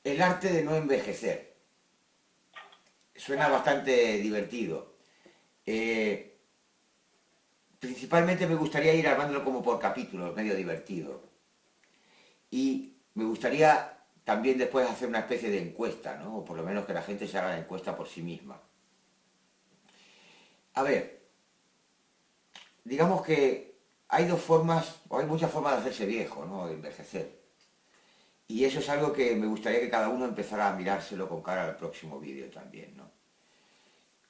El arte de no envejecer. Suena bastante divertido. Eh, Principalmente me gustaría ir armándolo como por capítulos, medio divertido. Y me gustaría también después hacer una especie de encuesta, ¿no? O por lo menos que la gente se haga la encuesta por sí misma. A ver, digamos que hay dos formas, o hay muchas formas de hacerse viejo, ¿no? De envejecer. Y eso es algo que me gustaría que cada uno empezara a mirárselo con cara al próximo vídeo también, ¿no?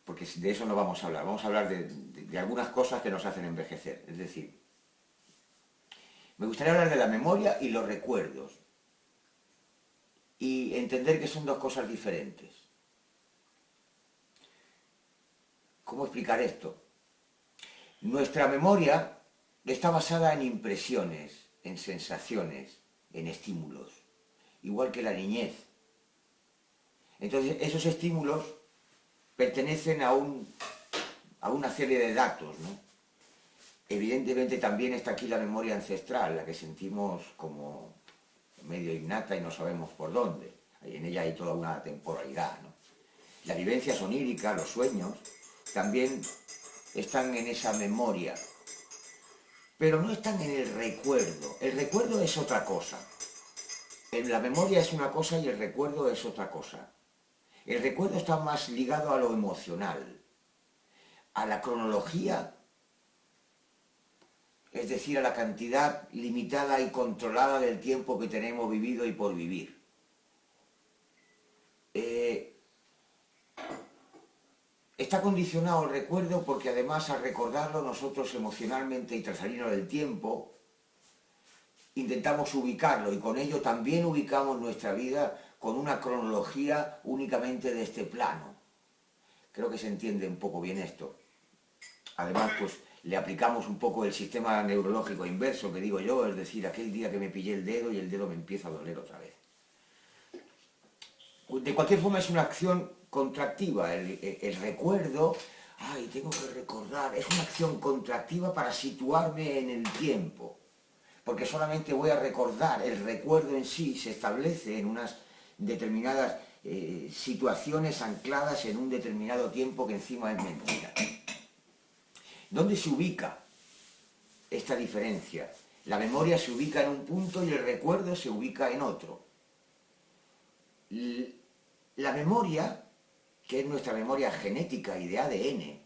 Porque de eso no vamos a hablar, vamos a hablar de algunas cosas que nos hacen envejecer. Es decir, me gustaría hablar de la memoria y los recuerdos y entender que son dos cosas diferentes. ¿Cómo explicar esto? Nuestra memoria está basada en impresiones, en sensaciones, en estímulos, igual que la niñez. Entonces, esos estímulos pertenecen a una serie de datos, ¿no? Evidentemente también está aquí la memoria ancestral, la que sentimos como medio innata y no sabemos por dónde. En ella hay toda una temporalidad, ¿no? La vivencia sonírica, los sueños, también están en esa memoria, pero no están en el recuerdo. El recuerdo es otra cosa. La memoria es una cosa y el recuerdo es otra cosa. El recuerdo está más ligado a lo emocional, a la cronología, es decir, a la cantidad limitada y controlada del tiempo que tenemos vivido y por vivir. Está condicionado el recuerdo porque además al recordarlo nosotros emocionalmente y tras salirnos del tiempo intentamos ubicarlo y con ello también ubicamos nuestra vida con una cronología únicamente de este plano. Creo que se entiende un poco bien esto. Además, pues le aplicamos un poco el sistema neurológico inverso que digo yo, es decir, aquel día que me pillé el dedo y el dedo me empieza a doler otra vez. De cualquier forma es una acción contractiva, el recuerdo, ay, tengo que recordar, es una acción contractiva para situarme en el tiempo, porque solamente voy a recordar, el recuerdo en sí se establece en unas determinadas situaciones ancladas en un determinado tiempo que encima es mentira. ¿Dónde se ubica esta diferencia? La memoria se ubica en un punto y el recuerdo se ubica en otro. La memoria, que es nuestra memoria genética y de ADN,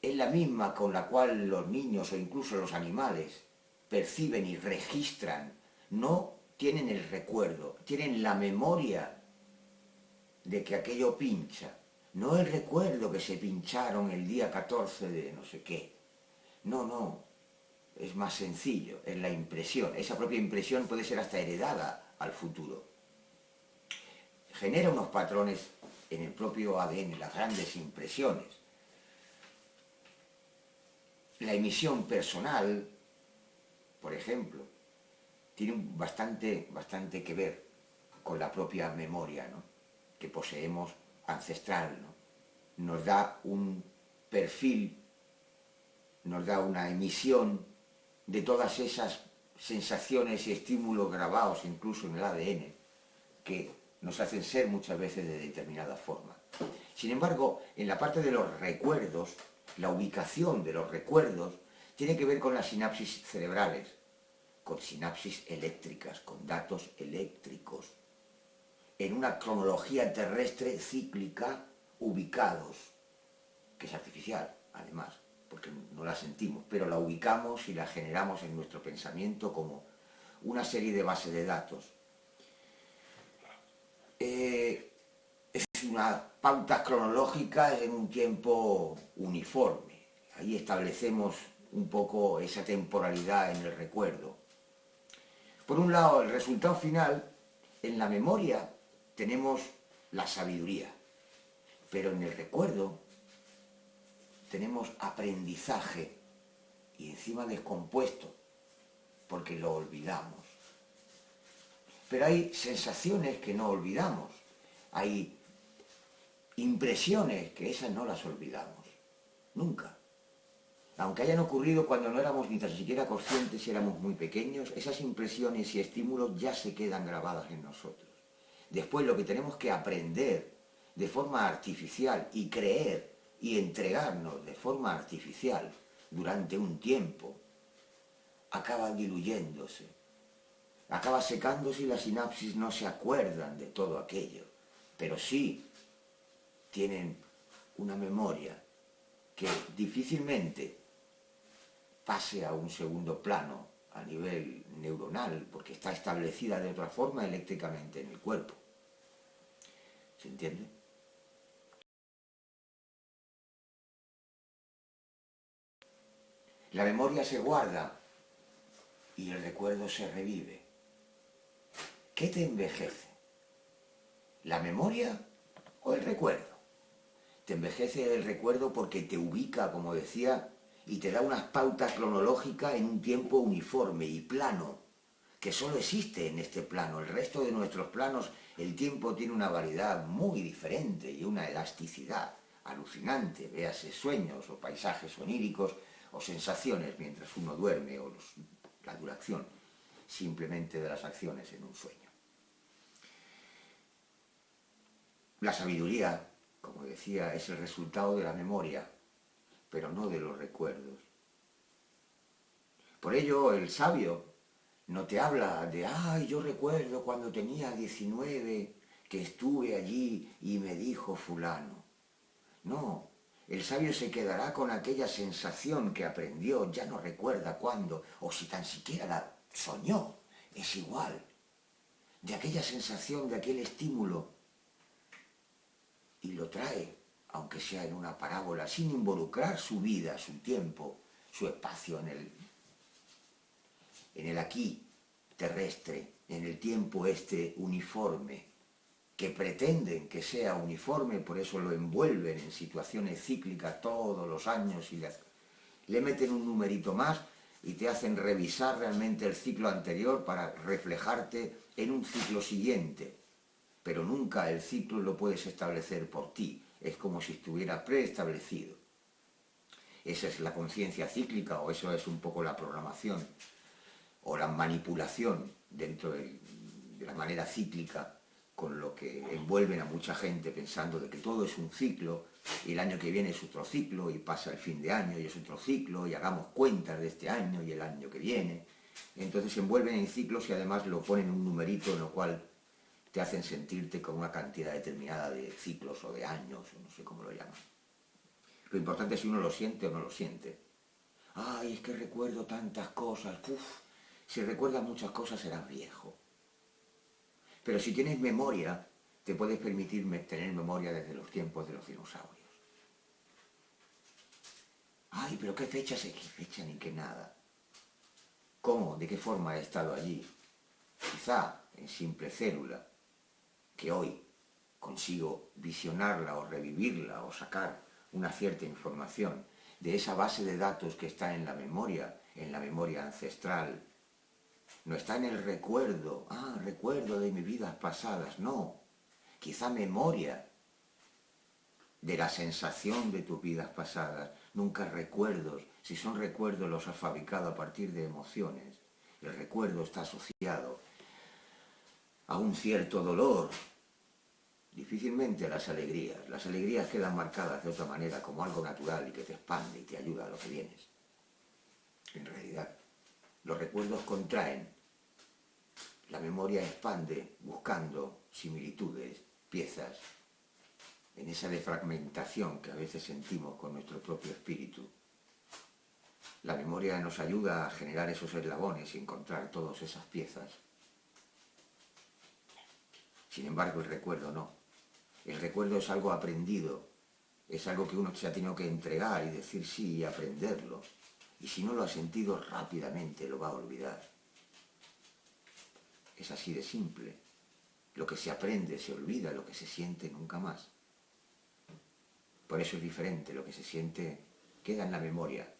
es la misma con la cual los niños o incluso los animales perciben y registran. No tienen el recuerdo, tienen la memoria de que aquello pincha. No el recuerdo que se pincharon el día 14 de no sé qué. No, no. Es más sencillo, es la impresión. Esa propia impresión puede ser hasta heredada al futuro. Genera unos patrones en el propio ADN, las grandes impresiones. La emisión personal, por ejemplo, tiene bastante que ver con la propia memoria, ¿no?, que poseemos ancestral, ¿no? Nos da un perfil, nos da una emisión de todas esas sensaciones y estímulos grabados incluso en el ADN que nos hacen ser muchas veces de determinada forma. Sin embargo, en la parte de los recuerdos, la ubicación de los recuerdos tiene que ver con las sinapsis cerebrales, con sinapsis eléctricas, con datos eléctricos, en una cronología terrestre cíclica ubicados, que es artificial, además, porque no la sentimos, pero la ubicamos y la generamos en nuestro pensamiento como una serie de bases de datos. Es una pauta cronológica en un tiempo uniforme. Ahí establecemos un poco esa temporalidad en el recuerdo. Por un lado, el resultado final, en la memoria tenemos la sabiduría, pero en el recuerdo tenemos aprendizaje y encima descompuesto, porque lo olvidamos. Pero hay sensaciones que no olvidamos, hay impresiones que esas no las olvidamos, nunca. Aunque hayan ocurrido cuando no éramos ni tan siquiera conscientes y éramos muy pequeños, esas impresiones y estímulos ya se quedan grabadas en nosotros. Después lo que tenemos que aprender de forma artificial y creer y entregarnos de forma artificial durante un tiempo, acaba diluyéndose, acaba secándose y las sinapsis no se acuerdan de todo aquello, pero sí tienen una memoria que difícilmente pase a un segundo plano a nivel neuronal, porque está establecida de otra forma eléctricamente en el cuerpo. ¿Se entiende? La memoria se guarda y el recuerdo se revive. ¿Qué te envejece? ¿La memoria o el recuerdo? Te envejece el recuerdo porque te ubica, como decía, y te da unas pautas cronológicas en un tiempo uniforme y plano, que solo existe en este plano. El resto de nuestros planos, el tiempo tiene una variedad muy diferente y una elasticidad alucinante, véase sueños o paisajes oníricos o sensaciones mientras uno duerme o la duración simplemente de las acciones en un sueño. La sabiduría, como decía, es el resultado de la memoria, pero no de los recuerdos. Por ello, el sabio no te habla de, ay, yo recuerdo cuando tenía 19, que estuve allí y me dijo fulano. No, el sabio se quedará con aquella sensación que aprendió, ya no recuerda cuándo, o si tan siquiera la soñó, es igual, de aquella sensación, de aquel estímulo, y lo trae, aunque sea en una parábola, sin involucrar su vida, su tiempo, su espacio en el aquí terrestre, en el tiempo este uniforme, que pretenden que sea uniforme, por eso lo envuelven en situaciones cíclicas todos los años y le meten un numerito más y te hacen revisar realmente el ciclo anterior para reflejarte en un ciclo siguiente. Pero nunca el ciclo lo puedes establecer por ti, es como si estuviera preestablecido. Esa es la conciencia cíclica, o eso es un poco la programación, o la manipulación dentro de la manera cíclica, con lo que envuelven a mucha gente pensando de que todo es un ciclo, y el año que viene es otro ciclo, y pasa el fin de año y es otro ciclo, y hagamos cuentas de este año y el año que viene. Entonces se envuelven en ciclos y además lo ponen un numerito en lo cual te hacen sentirte con una cantidad determinada de ciclos o de años, o no sé cómo lo llaman. Lo importante es si uno lo siente o no lo siente. Ay, es que recuerdo tantas cosas. Uf, si recuerdas muchas cosas serás viejo. Pero si tienes memoria, te puedes permitir tener memoria desde los tiempos de los dinosaurios. Ay, pero qué fecha ni qué nada. ¿Cómo? ¿De qué forma he estado allí? Quizá en simple célula, que hoy consigo visionarla o revivirla o sacar una cierta información de esa base de datos que está en la memoria ancestral. No está en el recuerdo, recuerdo de mis vidas pasadas, no. Quizá memoria de la sensación de tus vidas pasadas, nunca recuerdos. Si son recuerdos los has fabricado a partir de emociones. El recuerdo está asociado a un cierto dolor, difícilmente a las alegrías. Las alegrías quedan marcadas de otra manera como algo natural y que te expande y te ayuda a lo que vienes. En realidad, los recuerdos contraen. La memoria expande buscando similitudes, piezas, en esa defragmentación que a veces sentimos con nuestro propio espíritu. La memoria nos ayuda a generar esos eslabones y encontrar todas esas piezas. Sin embargo, el recuerdo no. El recuerdo es algo aprendido, es algo que uno se ha tenido que entregar y decir sí y aprenderlo. Y si no lo ha sentido, rápidamente lo va a olvidar. Es así de simple. Lo que se aprende se olvida, lo que se siente nunca más. Por eso es diferente, lo que se siente queda en la memoria.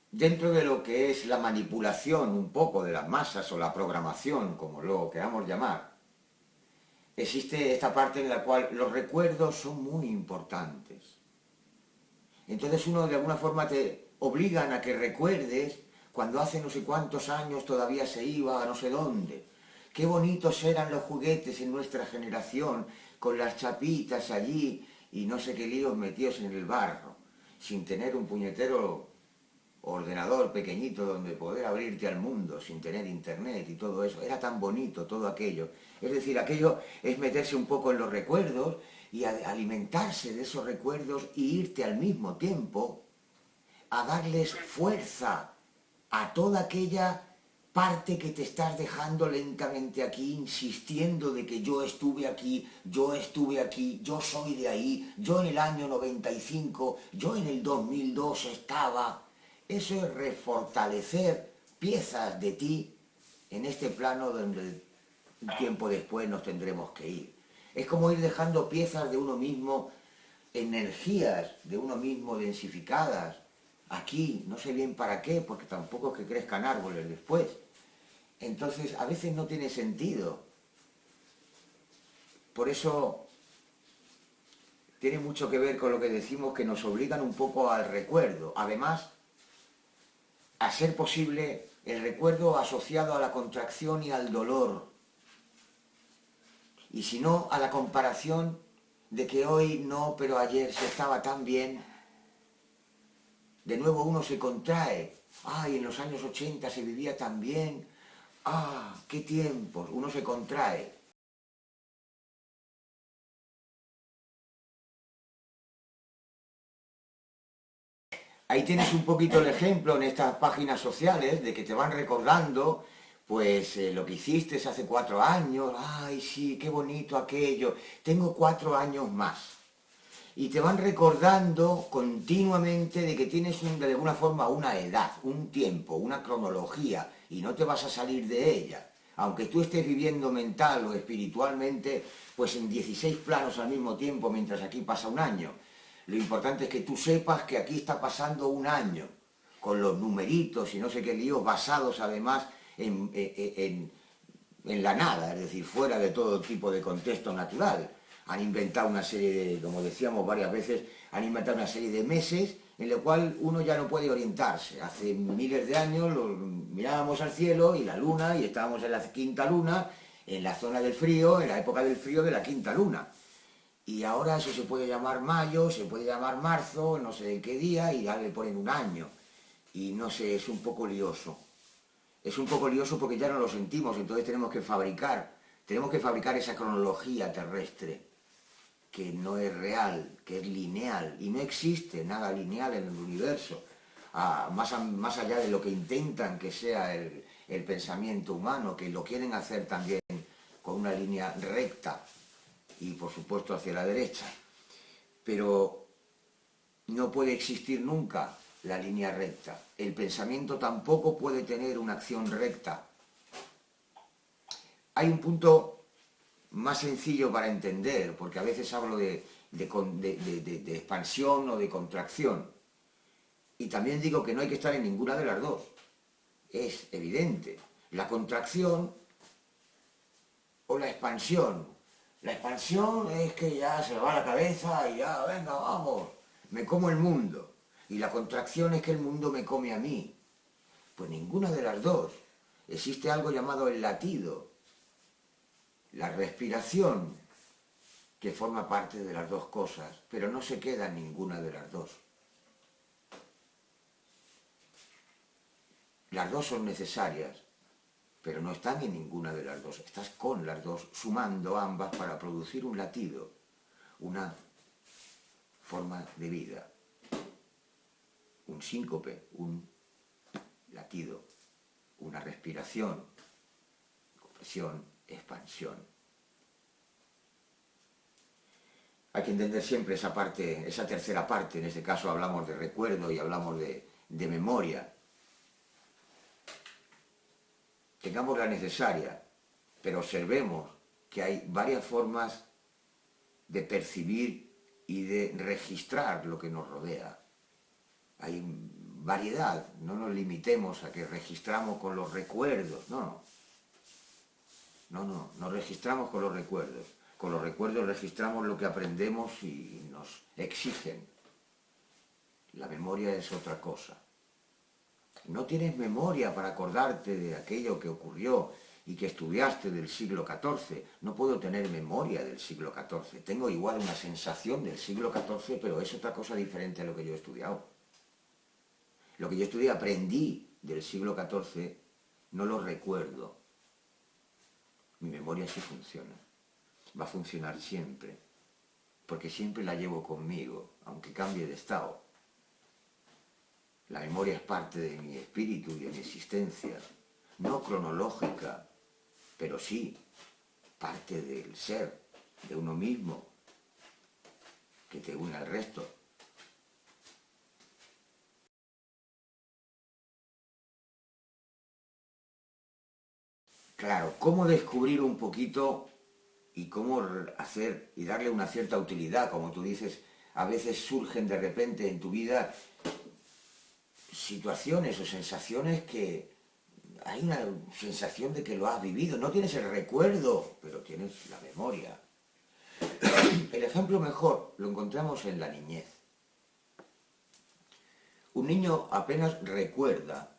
Dentro de lo que es la manipulación un poco de las masas o la programación, como lo queramos llamar, existe esta parte en la cual los recuerdos son muy importantes. Entonces uno de alguna forma te obligan a que recuerdes cuando hace no sé cuántos años todavía se iba a no sé dónde. Qué bonitos eran los juguetes en nuestra generación, con las chapitas allí y no sé qué líos metidos en el barro, sin tener un puñetero ordenador pequeñito donde poder abrirte al mundo, sin tener internet y todo eso. Era tan bonito todo aquello. Es decir, aquello es meterse un poco en los recuerdos y alimentarse de esos recuerdos y irte al mismo tiempo a darles fuerza a toda aquella parte que te estás dejando lentamente aquí, insistiendo de que yo estuve aquí, yo soy de ahí, yo en el año 95, yo en el 2002 estaba. Eso es refortalecer piezas de ti en este plano donde un tiempo después nos tendremos que ir. Es como ir dejando piezas de uno mismo, energías de uno mismo densificadas, aquí, no sé bien para qué, porque tampoco es que crezcan árboles después. Entonces, a veces no tiene sentido. Por eso tiene mucho que ver con lo que decimos, que nos obligan un poco al recuerdo. Además, a ser posible el recuerdo asociado a la contracción y al dolor. Y si no, a la comparación de que hoy no, pero ayer se estaba tan bien. De nuevo uno se contrae. Ay, en los años 80 se vivía tan bien. Ah, qué tiempos. Uno se contrae. Ahí tienes un poquito el ejemplo en estas páginas sociales de que te van recordando pues lo que hiciste hace 4 años. Ay, sí, qué bonito aquello. Tengo 4 años más. Y te van recordando continuamente de que tienes de alguna forma una edad, un tiempo, una cronología, y no te vas a salir de ella. Aunque tú estés viviendo mental o espiritualmente, pues en 16 planos al mismo tiempo, mientras aquí pasa un año. Lo importante es que tú sepas que aquí está pasando un año, con los numeritos y no sé qué líos, basados además en la nada, es decir, fuera de todo tipo de contexto natural. Han inventado una serie de, como decíamos varias veces, han inventado una serie de meses en la cual uno ya no puede orientarse. Hace miles de años mirábamos al cielo y la luna, y estábamos en la quinta luna, en la zona del frío, en la época del frío de la quinta luna. Y ahora eso se puede llamar mayo, se puede llamar marzo, no sé de qué día, y ya le ponen un año. Y no sé, es un poco lioso. Es un poco lioso porque ya no lo sentimos, entonces tenemos que fabricar esa cronología terrestre, que no es real, que es lineal, y no existe nada lineal en el universo, más allá de lo que intentan que sea el pensamiento humano, que lo quieren hacer también con una línea recta, y por supuesto hacia la derecha. Pero no puede existir nunca la línea recta. El pensamiento tampoco puede tener una acción recta. Hay un punto más sencillo para entender, porque a veces hablo de expansión o de contracción. Y también digo que no hay que estar en ninguna de las dos. Es evidente. La contracción o la expansión. La expansión es que ya se me va la cabeza y ya, venga, vamos, me como el mundo. Y la contracción es que el mundo me come a mí. Pues ninguna de las dos. Existe algo llamado el latido, la respiración, que forma parte de las dos cosas, pero no se queda en ninguna de las dos. Las dos son necesarias, pero no están en ninguna de las dos. Estás con las dos, sumando ambas para producir un latido, una forma de vida, un síncope, un latido, una respiración, compresión, expansión. Hay que entender siempre esa parte, esa tercera parte. En este caso hablamos de recuerdo y hablamos de memoria. Tengamos la necesaria, pero observemos que hay varias formas de percibir y de registrar lo que nos rodea. Hay variedad, no nos limitemos a que registramos con los recuerdos, no, nos registramos con los recuerdos. Con los recuerdos registramos lo que aprendemos y nos exigen. La memoria es otra cosa. No tienes memoria para acordarte de aquello que ocurrió y que estudiaste del siglo XIV. No puedo tener memoria del siglo XIV. Tengo igual una sensación del siglo XIV, pero es otra cosa diferente a lo que yo he estudiado. Lo que yo estudié, aprendí del siglo XIV, no lo recuerdo. Mi memoria sí funciona. Va a funcionar siempre, porque siempre la llevo conmigo, aunque cambie de estado. La memoria es parte de mi espíritu y de mi existencia, no cronológica, pero sí parte del ser, de uno mismo, que te une al resto. Claro, ¿cómo descubrir un poquito y cómo hacer y darle una cierta utilidad? Como tú dices, a veces surgen de repente en tu vida situaciones o sensaciones que hay una sensación de que lo has vivido. No tienes el recuerdo, pero tienes la memoria. El ejemplo mejor lo encontramos en la niñez. Un niño apenas recuerda,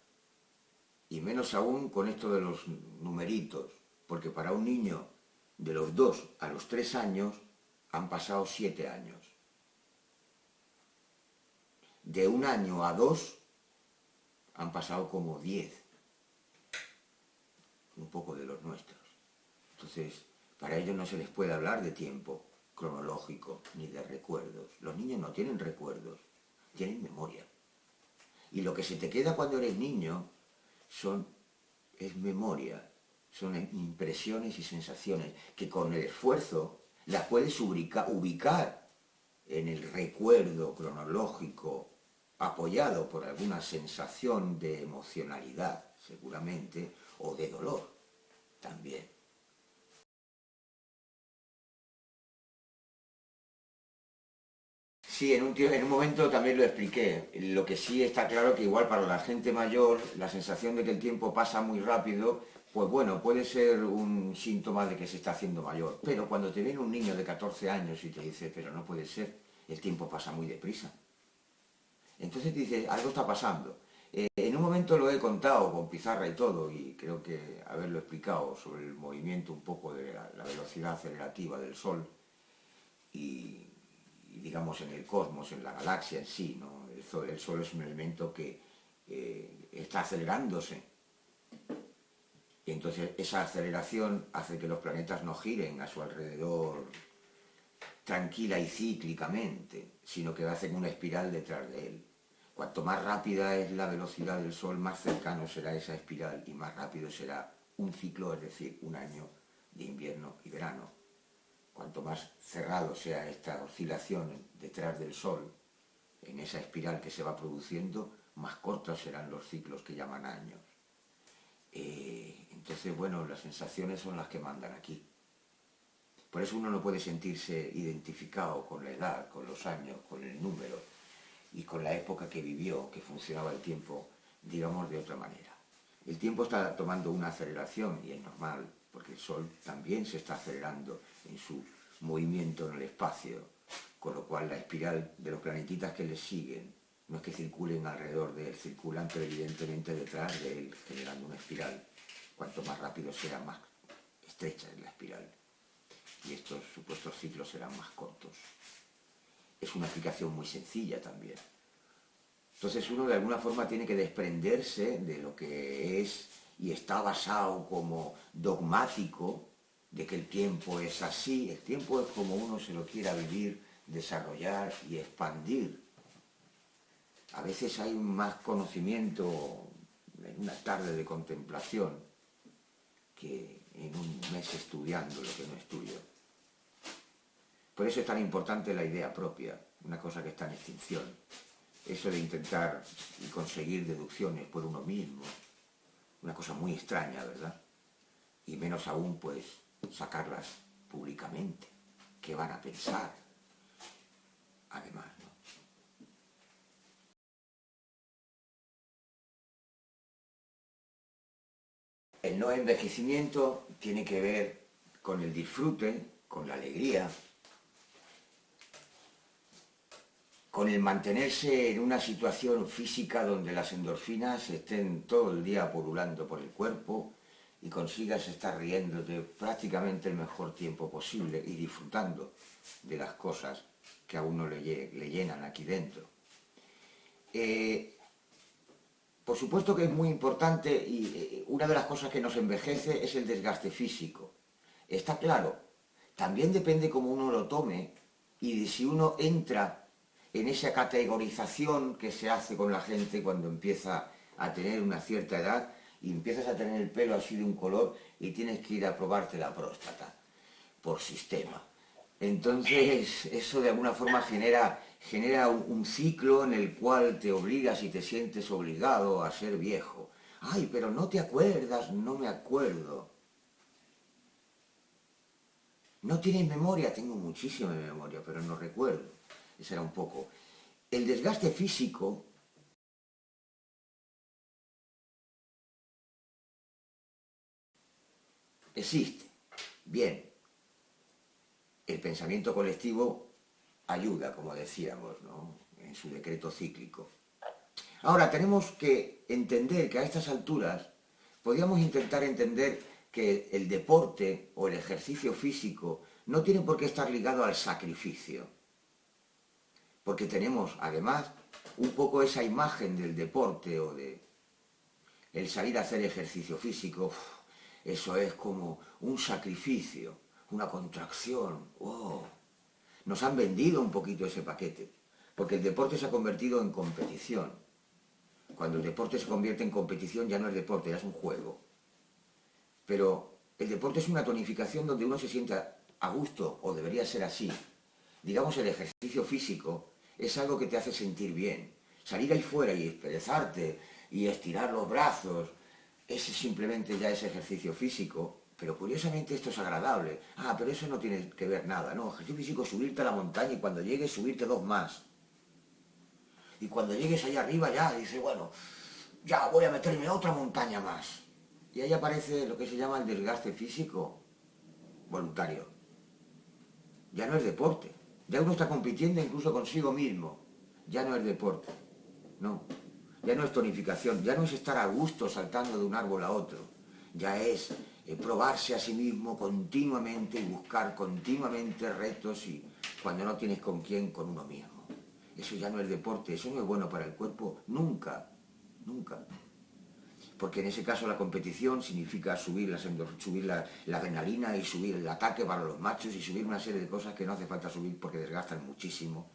y menos aún con esto de los numeritos, porque para un niño de los 2 a los 3 años han pasado 7 años. De 1 año a 2 han pasado como 10, un poco de los nuestros. Entonces, para ellos no se les puede hablar de tiempo cronológico ni de recuerdos. Los niños no tienen recuerdos, tienen memoria. Y lo que se te queda cuando eres niño es memoria, son impresiones y sensaciones que con el esfuerzo las puedes ubicar en el recuerdo cronológico, apoyado por alguna sensación de emocionalidad, seguramente, o de dolor también. Sí, en un momento también lo expliqué. Lo que sí está claro que igual para la gente mayor, la sensación de que el tiempo pasa muy rápido, pues bueno, puede ser un síntoma de que se está haciendo mayor. Pero cuando te viene un niño de 14 años y te dice, pero no puede ser, el tiempo pasa muy deprisa. Entonces te dice, algo está pasando. En un momento lo he contado con pizarra y todo, y creo que haberlo explicado sobre el movimiento un poco de la velocidad acelerativa del Sol y digamos en el cosmos, en la galaxia en sí, ¿no? El Sol es un elemento que está acelerándose. Y entonces esa aceleración hace que los planetas no giren a su alrededor tranquila y cíclicamente, sino que hacen una espiral detrás de él. Cuanto más rápida es la velocidad del Sol, más cercano será esa espiral y más rápido será un ciclo, es decir, un año de invierno y verano. Cuanto más cerrado sea esta oscilación detrás del Sol, en esa espiral que se va produciendo, más cortos serán los ciclos que llaman años. Entonces, bueno, las sensaciones son las que mandan aquí. Por eso uno no puede sentirse identificado con la edad, con los años, con el número y con la época que vivió, que funcionaba el tiempo, digamos, de otra manera. El tiempo está tomando una aceleración y es normal, porque el Sol también se está acelerando en su movimiento en el espacio, con lo cual la espiral de los planetitas que le siguen no es que circulen alrededor de él, circulan pero evidentemente detrás de él, generando una espiral. Cuanto más rápido sea, más estrecha es la espiral. Y estos supuestos ciclos serán más cortos. Es una explicación muy sencilla también. Entonces uno de alguna forma tiene que desprenderse de lo que es y está basado como dogmático de que el tiempo es así. El tiempo es como uno se lo quiera vivir, desarrollar y expandir. A veces hay más conocimiento en una tarde de contemplación que en un mes estudiando lo que no es tuyo. Por eso es tan importante la idea propia, una cosa que está en extinción. Eso de intentar y conseguir deducciones por uno mismo, una cosa muy extraña, ¿verdad? Y menos aún, pues, sacarlas públicamente. ¿Qué van a pensar? Además, ¿no? El no envejecimiento tiene que ver con el disfrute, con la alegría, con el mantenerse en una situación física donde las endorfinas estén todo el día pululando por el cuerpo y consigas estar riéndote prácticamente el mejor tiempo posible y disfrutando de las cosas que a uno le llenan aquí dentro. Por supuesto que es muy importante y una de las cosas que nos envejece es el desgaste físico. Está claro, también depende cómo uno lo tome y de si uno entra en esa categorización que se hace con la gente cuando empieza a tener una cierta edad y empiezas a tener el pelo así de un color y tienes que ir a probarte la próstata por sistema. Entonces, eso de alguna forma genera un ciclo en el cual te obligas y te sientes obligado a ser viejo. Ay, pero no te acuerdas, no me acuerdo. ¿No tienes memoria? Tengo muchísima memoria, pero no recuerdo. Ese era un poco. El desgaste físico existe. Bien, el pensamiento colectivo ayuda, como decíamos, ¿no? En su decreto cíclico. Ahora, tenemos que entender que a estas alturas podríamos intentar entender que el deporte o el ejercicio físico no tiene por qué estar ligado al sacrificio. Porque tenemos, además, un poco esa imagen del deporte o de el salir a hacer ejercicio físico. Eso es como un sacrificio, una contracción. ¡Oh! Nos han vendido un poquito ese paquete, porque el deporte se ha convertido en competición. Cuando el deporte se convierte en competición ya no es deporte, ya es un juego. Pero el deporte es una tonificación donde uno se sienta a gusto, o debería ser así. Digamos, el ejercicio físico es algo que te hace sentir bien. Salir ahí fuera y esperezarte y estirar los brazos, ese simplemente ya es ejercicio físico. Pero curiosamente esto es agradable. Ah, pero eso no tiene que ver nada, ¿no? Ejercicio físico es subirte a la montaña y cuando llegues subirte 2 más. Y cuando llegues allá arriba ya dices, bueno, ya voy a meterme a otra montaña más. Y ahí aparece lo que se llama el desgaste físico voluntario. Ya no es deporte. Ya uno está compitiendo incluso consigo mismo. Ya no es deporte. No. Ya no es tonificación. Ya no es estar a gusto saltando de un árbol a otro. Ya es probarse a sí mismo continuamente y buscar continuamente retos y cuando no tienes con quién, con uno mismo. Eso ya no es deporte. Eso no es bueno para el cuerpo. Nunca. Nunca. Porque en ese caso la competición significa subir la adrenalina y subir el ataque para los machos y subir una serie de cosas que no hace falta subir porque desgastan muchísimo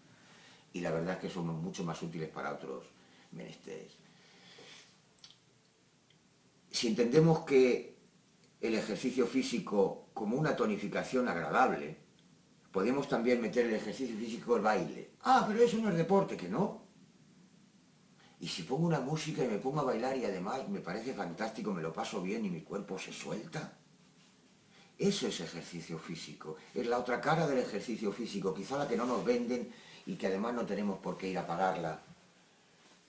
y la verdad es que son mucho más útiles para otros menesteres. Si entendemos que el ejercicio físico como una tonificación agradable, podemos también meter el ejercicio físico al baile. Ah, pero eso no es deporte, que no. Y si pongo una música y me pongo a bailar y además me parece fantástico, me lo paso bien y mi cuerpo se suelta. Eso es ejercicio físico. Es la otra cara del ejercicio físico, quizá la que no nos venden y que además no tenemos por qué ir a pagarla.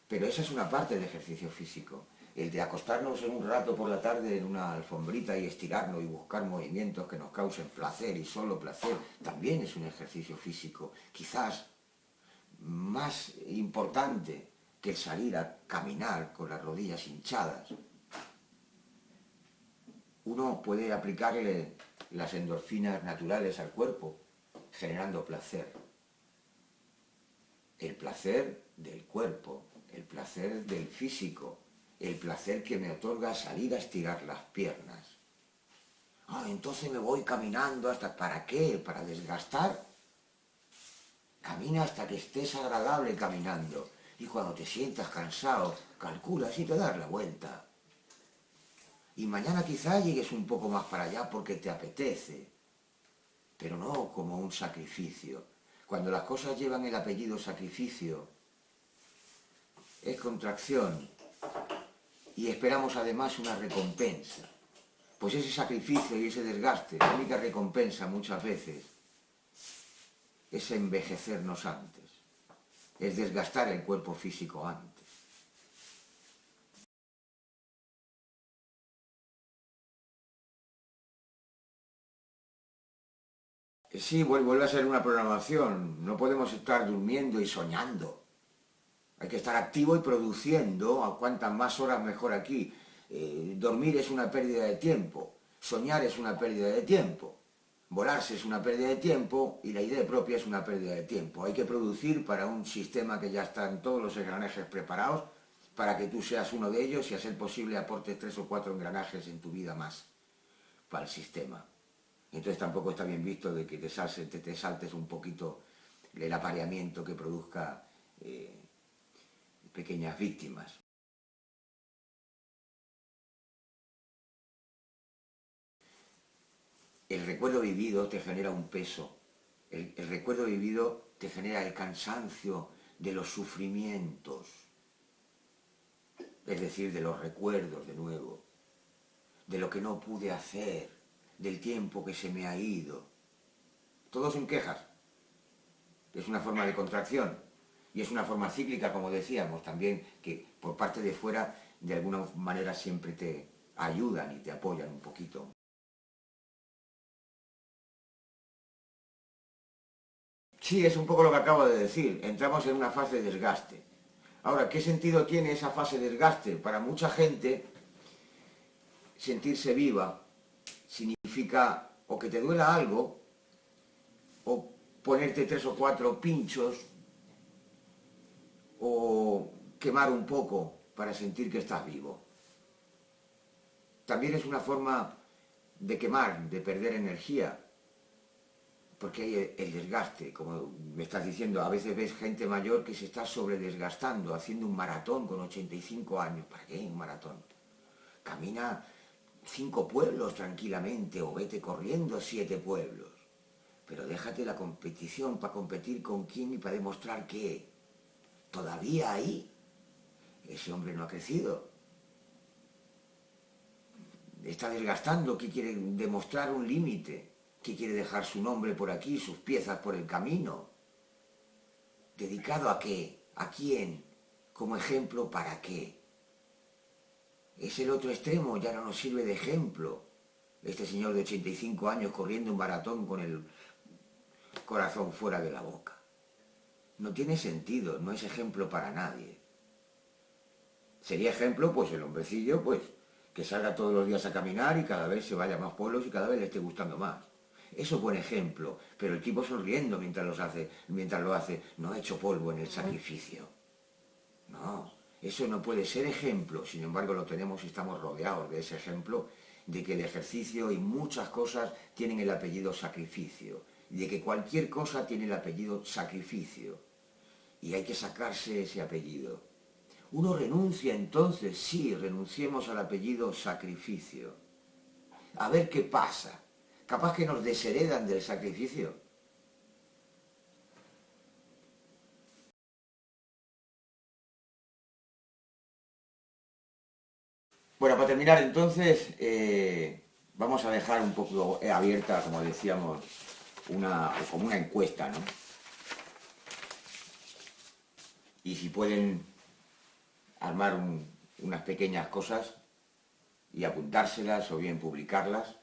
Pero esa es una parte del ejercicio físico. El de acostarnos en un rato por la tarde en una alfombrita y estirarnos y buscar movimientos que nos causen placer y solo placer, también es un ejercicio físico. Quizás más importante que salir a caminar con las rodillas hinchadas. Uno puede aplicarle las endorfinas naturales al cuerpo, generando placer. El placer del cuerpo, el placer del físico, el placer que me otorga salir a estirar las piernas. Ah, entonces me voy caminando hasta... ¿Para qué? ¿Para desgastar? Camina hasta que estés agradable caminando. Y cuando te sientas cansado, calculas y te das la vuelta. Y mañana quizá llegues un poco más para allá porque te apetece. Pero no como un sacrificio. Cuando las cosas llevan el apellido sacrificio, es contracción. Y esperamos además una recompensa. Pues ese sacrificio y ese desgaste, la única recompensa muchas veces es envejecernos antes. Es desgastar el cuerpo físico antes. Sí, vuelve a ser una programación. No podemos estar durmiendo y soñando. Hay que estar activo y produciendo. A cuantas más horas mejor aquí. Dormir es una pérdida de tiempo. Soñar es una pérdida de tiempo. Volarse es una pérdida de tiempo y la idea propia es una pérdida de tiempo. Hay que producir para un sistema que ya están todos los engranajes preparados para que tú seas uno de ellos y a ser posible aportes 3 o 4 engranajes en tu vida más para el sistema. Entonces tampoco está bien visto de que te saltes un poquito el apareamiento que produzca pequeñas víctimas. El recuerdo vivido te genera un peso. El recuerdo vivido te genera el cansancio de los sufrimientos, es decir, de los recuerdos de nuevo, de lo que no pude hacer, del tiempo que se me ha ido. Todo son quejas. Es una forma de contracción y es una forma cíclica, como decíamos, también que por parte de fuera de alguna manera siempre te ayudan y te apoyan un poquito. Sí, es un poco lo que acabo de decir. Entramos en una fase de desgaste. Ahora, ¿qué sentido tiene esa fase de desgaste? Para mucha gente, sentirse viva significa o que te duela algo, o ponerte 3 o 4 pinchos, o quemar un poco para sentir que estás vivo. También es una forma de quemar, de perder energía, porque hay el desgaste, como me estás diciendo, a veces ves gente mayor que se está sobredesgastando, haciendo un maratón con 85 años. ¿Para qué un maratón? Camina 5 pueblos tranquilamente o vete corriendo 7 pueblos. Pero déjate la competición para competir con quién y para demostrar que todavía ahí ese hombre no ha crecido. Está desgastando, que quiere demostrar un límite, que quiere dejar su nombre por aquí, sus piezas por el camino. ¿Dedicado a qué? ¿A quién? ¿Como ejemplo para qué? Es el otro extremo, ya no nos sirve de ejemplo. Este señor de 85 años corriendo un maratón con el corazón fuera de la boca. No tiene sentido, no es ejemplo para nadie. Sería ejemplo, pues el hombrecillo, pues, que salga todos los días a caminar y cada vez se vaya a más pueblos y cada vez le esté gustando más. Eso es buen ejemplo, pero el tipo sonriendo mientras lo hace, no ha hecho polvo en el sacrificio. No, eso no puede ser ejemplo, sin embargo lo tenemos y estamos rodeados de ese ejemplo, de que el ejercicio y muchas cosas tienen el apellido sacrificio, y de que cualquier cosa tiene el apellido sacrificio, y hay que sacarse ese apellido. Uno renuncia entonces, sí, renunciemos al apellido sacrificio. A ver qué pasa. Capaz que nos desheredan del sacrificio. Bueno, para terminar entonces, vamos a dejar un poco abierta, como decíamos, como una encuesta, ¿no? Y si pueden armar unas pequeñas cosas y apuntárselas o bien publicarlas,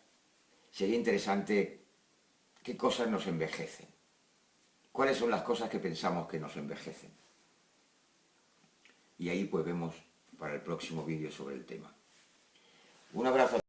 sería interesante qué cosas nos envejecen. ¿Cuáles son las cosas que pensamos que nos envejecen? Y ahí pues vemos para el próximo vídeo sobre el tema. Un abrazo.